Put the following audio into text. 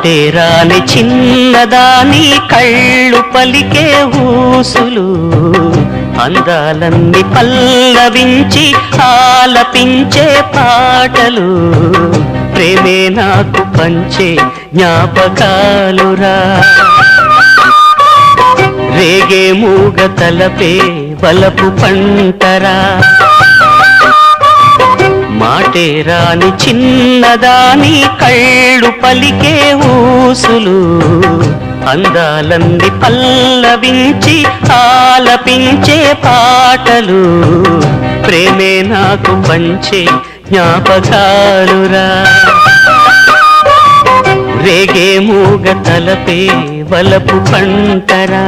మాటే రాని చిన్నదాని కళ్ళు పలికే ఊసులు అందాలన్నీ పల్లవించి ఆలపించే పాటలు ప్రేమే నాకు పంచే జ్ఞాపకాలురా రేగే మూగ తలపే వలపు పంటరా మాటే రాని చిన్నదాని కళ్ళు పలికే ఊసులు అందాలన్నీ పల్లవించి ఆలపించే పాటలు ప్రేమే నాకు పంచే జ్ఞాపకాలురా రేగే మూగ తలపే వలపు పంటరా